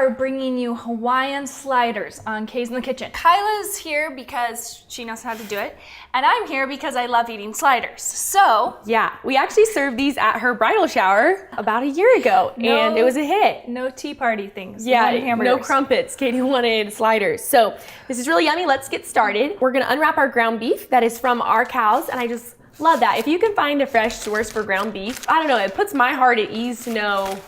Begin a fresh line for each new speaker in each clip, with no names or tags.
are bringing you Hawaiian sliders on K's in the Kitchen. Kyla's here because she knows how to do it, and I'm here because I love eating sliders. So
yeah, we actually served these at her bridal shower about a year ago, and it was a hit.
No tea party things.
Yeah, no crumpets. Katie wanted sliders. So this is really yummy. Let's get started. We're gonna unwrap our ground beef that is from our cows, and I just love that. If you can find a fresh source for ground beef, I don't know, it puts my heart at ease to know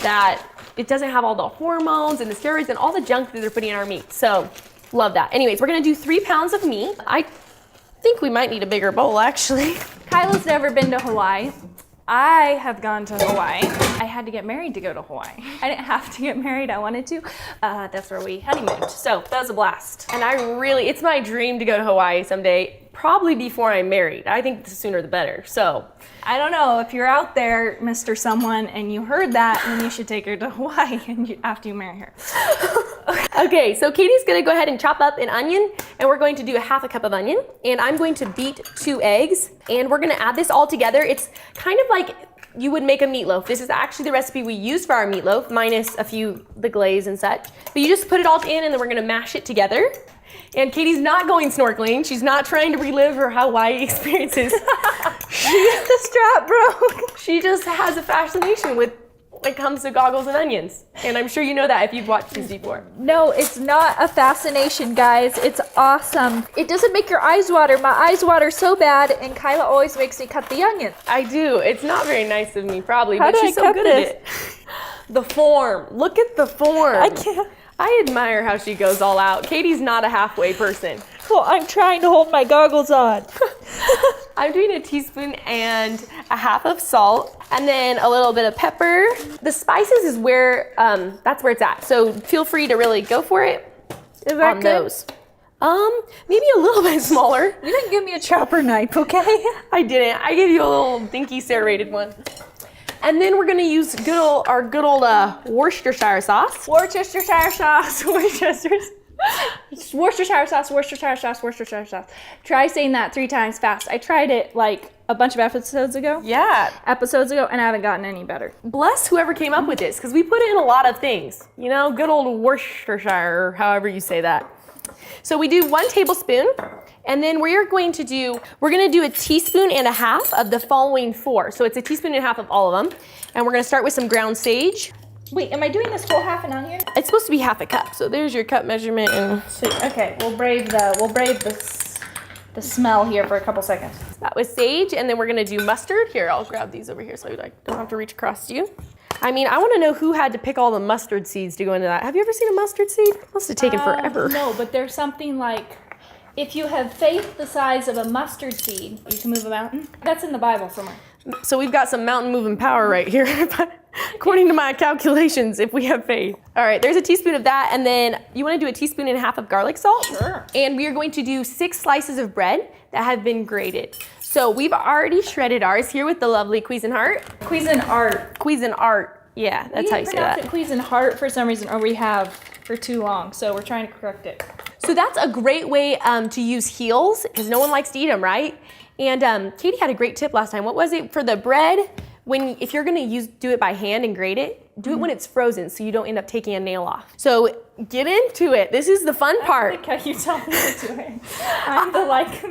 that it doesn't have all the hormones and the steroids and all the junk that they're putting in our meat. So love that. Anyways, we're gonna do 3 pounds of meat. I think we might need a bigger bowl actually.
Kyla's never been to Hawaii. I have gone to Hawaii. I had to get married to go to Hawaii. I didn't have to get married, I wanted to. That's where we honeymooned. So that was a blast.
And it's my dream to go to Hawaii someday, probably before I'm married. I think the sooner the better, so.
I don't know, if you're out there, Mr. Someone, and you heard that, then you should take her to Hawaii after you marry her.
Okay, so Katie's gonna go ahead and chop up an onion, and we're going to do a 1/2 cup of onion, and I'm going to beat 2 eggs, and we're gonna add this all together. It's kind of like you would make a meatloaf. This is actually the recipe we use for our meatloaf, minus the glaze and such. But you just put it all in, and then we're gonna mash it together. And Katie's not going snorkeling. She's not trying to relive her Hawaii experiences.
The strap broke.
She just has a fascination when it comes to goggles and onions. And I'm sure you know that if you've watched these before.
No, it's not a fascination, guys. It's awesome. It doesn't make your eyes water. My eyes water so bad, and Kyla always makes me cut the onion.
I do. It's not very nice of me, probably,
but
she's so good at it. The form. Look at the form.
I can't.
I admire how she goes all out. Katie's not a halfway person.
Well, I'm trying to hold my goggles on.
I'm doing a teaspoon and a 1/2 of salt, and then a little bit of pepper. The spices is where, that's where it's at. So feel free to really go for it.
Is that good?
Those. Maybe a little bit smaller.
You didn't give me a chopper knife, okay?
I didn't. I gave you a little dinky serrated one. And then we're gonna use our good old Worcestershire sauce.
Worcestershire sauce, Worcestershire sauce, Worcestershire sauce, Worcestershire sauce. Try saying that 3 times fast. I tried it like a bunch of episodes ago.
Yeah.
And I haven't gotten any better.
Bless whoever came up with this, because we put in a lot of things. You know, good old Worcestershire, or however you say that. So we do 1 tablespoon. And then we're gonna do a teaspoon and a 1/2 of the following 4. So it's a teaspoon and a 1/2 of all of them. And we're gonna start with some ground sage.
Wait, am I doing this whole 1/2 an onion?
It's supposed to be 1/2 cup. So there's your cup measurement. And
okay, we'll brave the smell here for a couple seconds.
That was sage, and then we're gonna do mustard. Here, I'll grab these over here so I don't have to reach across to you. I mean, I wanna know who had to pick all the mustard seeds to go into that. Have you ever seen a mustard seed? It must have taken forever.
No, but there's something like, if you have faith the size of a mustard seed, you can move a mountain. That's in the Bible somewhere.
So we've got some mountain moving power right here, according to my calculations, if we have faith. All right, there's a teaspoon of that, and then you wanna do a teaspoon and a 1/2 of garlic salt.
Sure.
And we are going to do 6 slices of bread that have been grated. So we've already shredded ours here with the lovely Cuisinart. Cuisinart, yeah, that's how you say that.
We pronounce it Cuisinart for some reason, or we have for too long, so we're trying to correct it.
So that's a great way to use heels, because no one likes to eat them, right? And Katie had a great tip last time. What was it for the bread? If you're gonna do it by hand and grate it, do it when it's frozen so you don't end up taking a nail off. So get into it. This is the fun part.
I like how you tell me to do it. I'm the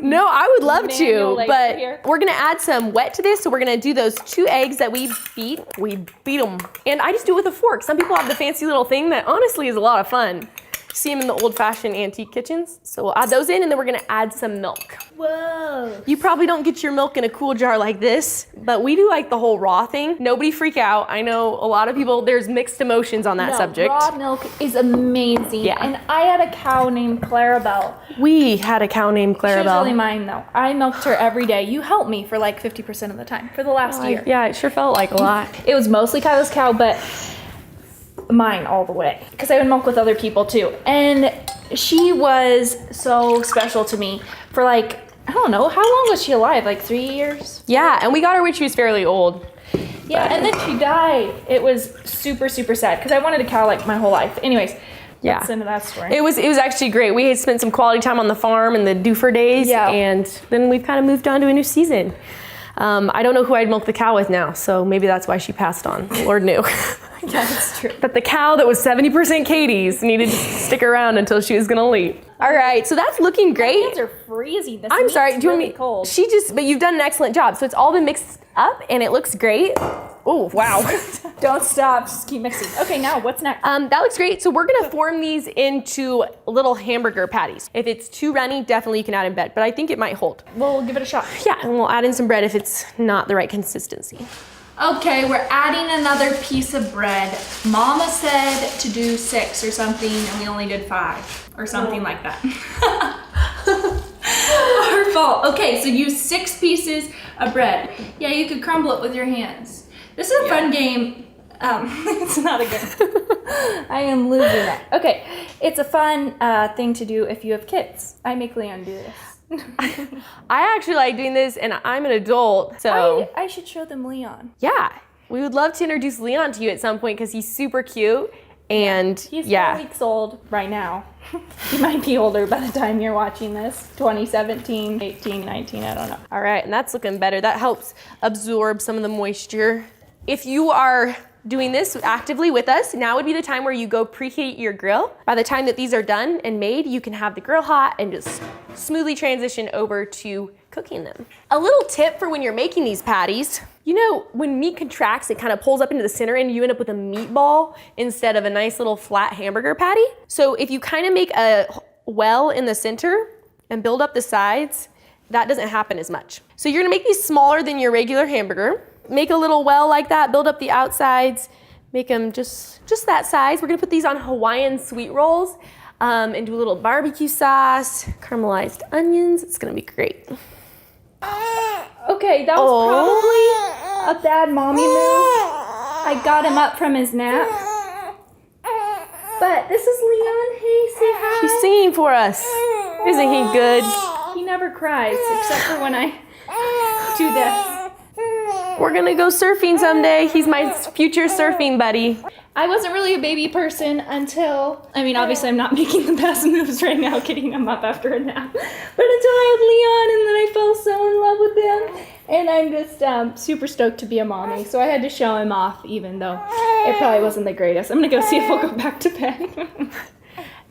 No, I would love to, but we're gonna add some wet to this. So we're gonna do those 2 eggs that we beat. We beat them. And I just do it with a fork. Some people have the fancy little thing that honestly is a lot of fun. See them in the old-fashioned antique kitchens. So we'll add those in, and then we're gonna add some milk.
Whoa.
You probably don't get your milk in a cool jar like this, but we do like the whole raw thing. Nobody freak out. I know a lot of people, there's mixed emotions on that subject.
Raw milk is amazing.
Yeah.
And I had a cow named Clarabelle.
We had a cow named Clarabelle.
She was really mine though. I milked her every day. You helped me for like 50% of the time for the last year.
Yeah, it sure felt like a lot.
It was mostly Kyla's cow, but mine all the way, because I would milk with other people too. And she was so special to me for like, I don't know, how long was she alive? Like 3 years?
Yeah, and we got her when she was fairly old.
Yeah, and then she died. It was super, super sad, because I wanted a cow like my whole life. Anyways,
yeah.
That's into that story.
It was actually great. We had spent some quality time on the farm in the doofer days,
yeah.
And then we've kind of moved on to a new season. I don't know who I'd milk the cow with now, so maybe that's why she passed on. Lord knew.
Yeah, that's true.
But the cow that was 70% Katie's needed to stick around until she was gonna leave. All right, so that's looking great.
My hands are freezing. This
I'm sorry,
meat's
do you want
really
me?
cold.
But you've done an excellent job. So it's all been mixed up and it looks great. Oh, wow.
Don't stop, just keep mixing. Okay, now what's next?
That looks great. So we're gonna form these into little hamburger patties. If it's too runny, definitely you can add in bread, but I think it might hold.
We'll give it a shot.
Yeah, and we'll add in some bread if it's not the right consistency.
Okay, we're adding another piece of bread. Mama said to do 6 or something, and we only did 5 or something like that. Our fault. Okay, so use 6 pieces of bread. Yeah, you could crumble it with your hands. This is a fun game. It's not a game. I am losing it. Okay, it's a fun thing to do if you have kids. I make Leon do this.
I actually like doing this and I'm an adult, so.
I should show them Leon.
Yeah, we would love to introduce Leon to you at some point because he's super cute and
He's 4 weeks old right now. He might be older by the time you're watching this. 2017, 18, 19, I don't know.
All right, and that's looking better. That helps absorb some of the moisture. If you are doing this actively with us, now would be the time where you go preheat your grill. By the time that these are done and made, you can have the grill hot and just smoothly transition over to cooking them. A little tip for when you're making these patties, you know, when meat contracts, it kind of pulls up into the center and you end up with a meatball instead of a nice little flat hamburger patty. So if you kind of make a well in the center and build up the sides, that doesn't happen as much. So you're gonna make these smaller than your regular hamburger. Make a little well like that, build up the outsides, make them just that size. We're gonna put these on Hawaiian sweet rolls and do a little barbecue sauce, caramelized onions. It's gonna be great.
Okay, that was probably a bad mommy move. I got him up from his nap. But this is Leon. Hey, say hi.
He's singing for us. Isn't he good?
He never cries, except for when I do this.
We're gonna go surfing someday. He's my future surfing buddy.
I wasn't really a baby person until, I mean, obviously I'm not making the best moves right now, getting him up after a nap. But until I had Leon, and then I fell so in love with him. And I'm just super stoked to be a mommy. So I had to show him off, even though it probably wasn't the greatest. I'm gonna go see if we'll go back to bed.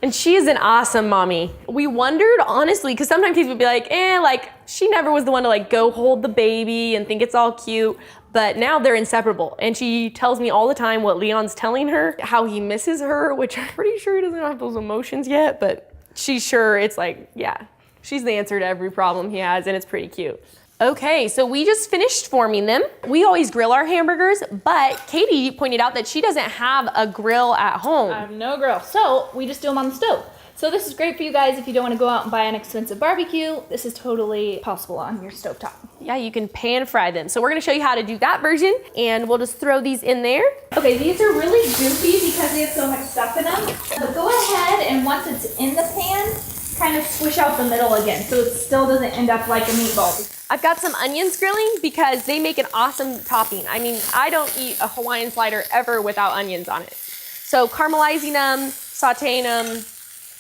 And she is an awesome mommy. We wondered, honestly, because sometimes kids would be like, like, she never was the one to like go hold the baby and think it's all cute. But now they're inseparable. And she tells me all the time what Leon's telling her, how he misses her, which I'm pretty sure he doesn't have those emotions yet, but she's sure it's like, yeah, she's the answer to every problem he has, and it's pretty cute. Okay, so we just finished forming them. We always grill our hamburgers, but Katie pointed out that she doesn't have a grill at home.
I have no grill, so we just do them on the stove. So this is great for you guys if you don't want to go out and buy an expensive barbecue. This is totally possible on your stovetop.
Yeah, you can pan fry them. So we're gonna show you how to do that version, and we'll just throw these in there.
Okay, these are really goofy because they have so much stuff in them. But go ahead and once it's in the pan, kind of squish out the middle again so it still doesn't end up like a meatball.
I've got some onions grilling because they make an awesome topping. I mean, I don't eat a Hawaiian slider ever without onions on it. So caramelizing them, sauteing them,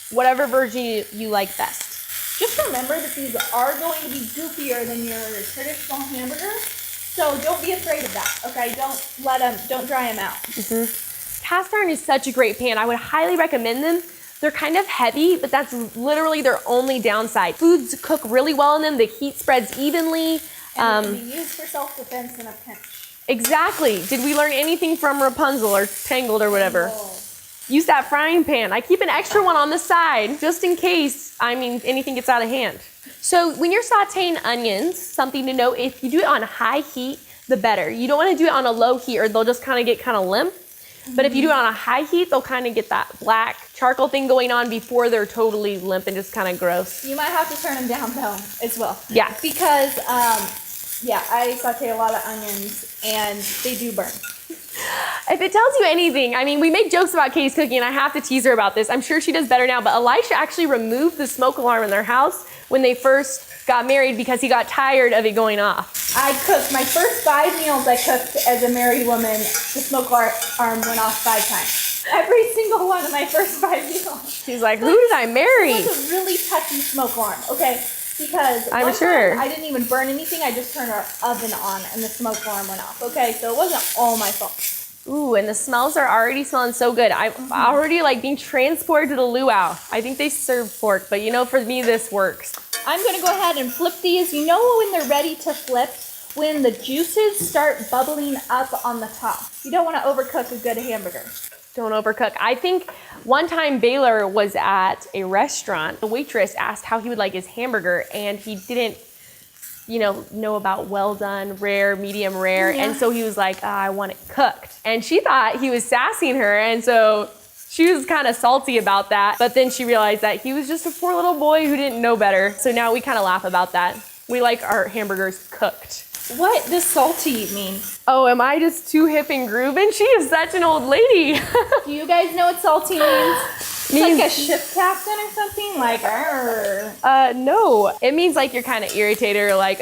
whatever version you like best.
Just remember that these are going to be goofier than your traditional hamburger. So don't be afraid of that, okay? Don't dry them out.
Mm-hmm. Cast iron is such a great pan. I would highly recommend them. They're kind of heavy, but that's literally their only downside. Foods cook really well in them. The heat spreads evenly.
And it can be used for self-defense in a pinch.
Exactly. Did we learn anything from Rapunzel or Tangled or whatever?
Oh.
Use that frying pan. I keep an extra one on the side just in case, anything gets out of hand. So when you're sauteing onions, something to note, if you do it on high heat, the better. You don't want to do it on a low heat or they'll just kind of get kind of limp. But if you do it on a high heat, they'll kind of get that black charcoal thing going on before they're totally limp and just kind of gross.
You might have to turn them down though as well.
Yeah.
Because, I saute a lot of onions and they do burn.
If it tells you anything, we make jokes about Katie's cooking and I have to tease her about this. I'm sure she does better now, but Elisha actually removed the smoke alarm in their house when they first got married because he got tired of it going off.
I cooked my first 5 meals I cooked as a married woman. The smoke alarm went off 5 times. Every single one of my first 5 meals.
She's like, who did I marry?
It's a really touchy smoke alarm, okay? Because
I'm
one
sure.
time I didn't even burn anything. I just turned our oven on and the smoke alarm went off. Okay, so it wasn't all my fault.
Ooh, and the smells are already smelling so good. I'm already like being transported to the luau. I think they serve pork, but you know, for me, this works.
I'm gonna go ahead and flip these. You know when they're ready to flip? When the juices start bubbling up on the top. You don't wanna overcook a good hamburger.
Don't overcook. I think one time Baylor was at a restaurant. The waitress asked how he would like his hamburger, and he didn't, know about well done, rare, medium rare.
Yeah.
And so he was like, I want it cooked. And she thought he was sassing her. And so she was kind of salty about that. But then she realized that he was just a poor little boy who didn't know better. So now we kind of laugh about that. We like our hamburgers cooked.
What does salty mean?
Oh, am I just too hip and grooving? She is such an old lady.
Do you guys know what salty means? It's like a ship captain or something? Like,
No. It means like you're kind of irritated or like,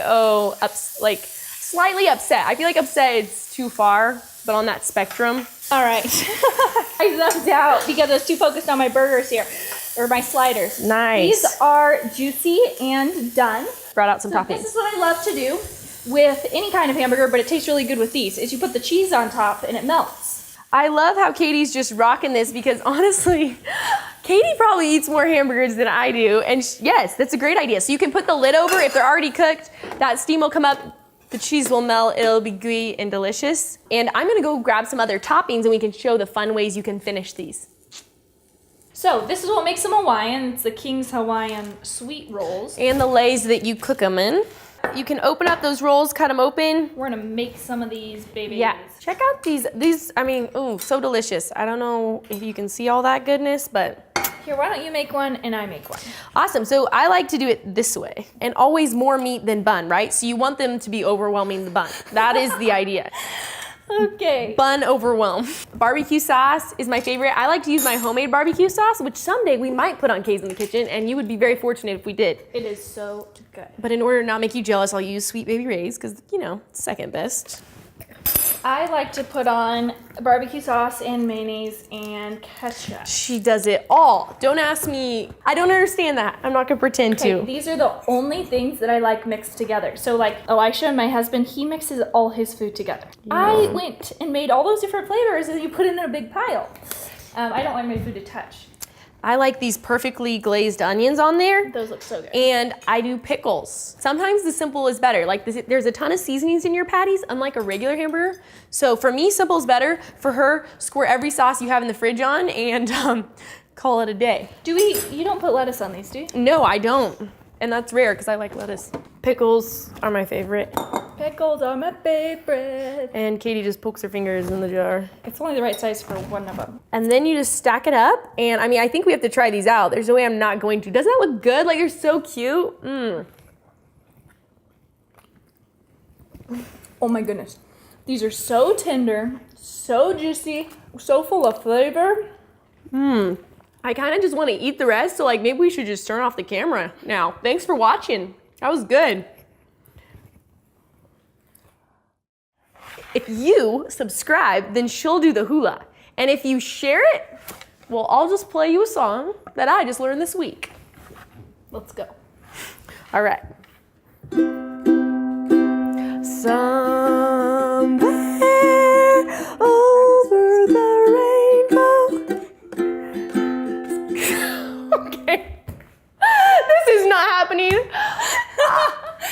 like slightly upset. I feel like upset is too far, but on that spectrum.
All right. I zoned out because I was too focused on my burgers here, or my sliders.
Nice.
These are juicy and done.
Brought out some
So
toppings.
this is what I love to do with any kind of hamburger, but it tastes really good with these, is you put the cheese on top and it melts.
I love how Katie's just rocking this because honestly, Katie probably eats more hamburgers than I do. And yes, that's a great idea. So you can put the lid over. If they're already cooked, that steam will come up, the cheese will melt, it'll be gooey and delicious. And I'm gonna go grab some other toppings and we can show the fun ways you can finish these.
So this is what makes them Hawaiian. It's the King's Hawaiian sweet rolls.
And the lays that you cook them in. You can open up those rolls, cut them open.
We're gonna make some of these babies.
Yeah, check out these, I mean, ooh, so delicious. I don't know if you can see all that goodness, but.
Here, why don't you make one and I make one?
Awesome, so I like to do it this way. And always more meat than bun, right? So you want them to be overwhelming the bun. That is the idea.
Okay.
Bun overwhelm. Barbecue sauce is my favorite. I like to use my homemade barbecue sauce, which someday we might put on K's in the Kitchen, and you would be very fortunate if we did.
It is so good.
But in order to not make you jealous, I'll use Sweet Baby Ray's, because, second best.
I like to put on barbecue sauce and mayonnaise and ketchup.
She does it all. Don't ask me. I don't understand that. I'm not gonna pretend
Okay,
to.
these are the only things that I like mixed together. So like Elisha and my husband, he mixes all his food together. Yeah. I went and made all those different flavors and you put it in a big pile. I don't like my food to touch.
I like these perfectly glazed onions on there.
Those look so good.
And I do pickles. Sometimes the simple is better. Like there's a ton of seasonings in your patties, unlike a regular hamburger. So for me, simple is better. For her, squirt every sauce you have in the fridge on and call it a day.
You don't put lettuce on these, do you?
No, I don't. And that's rare because I like lettuce. Pickles are my favorite.
Pickles are my favorite.
And Katie just pokes her fingers in the jar.
It's only the right size for one of them.
And then you just stack it up. And I mean, I think we have to try these out. There's no way I'm not going to. Doesn't that look good? Like, they're so cute.
Oh my goodness. These are so tender, so juicy, so full of flavor.
I kind of just want to eat the rest. So like, maybe we should just turn off the camera now. Thanks for watching. That was good. If you subscribe, then she'll do the hula. And if you share it, well, I'll just play you a song that I just learned this week.
Let's go.
All right. Somewhere over the rainbow. Okay. This is not happening.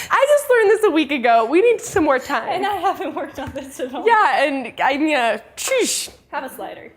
I just learned this a week ago. We need some more time.
And I haven't worked on this at all.
Yeah, and I mean,
Have a slider.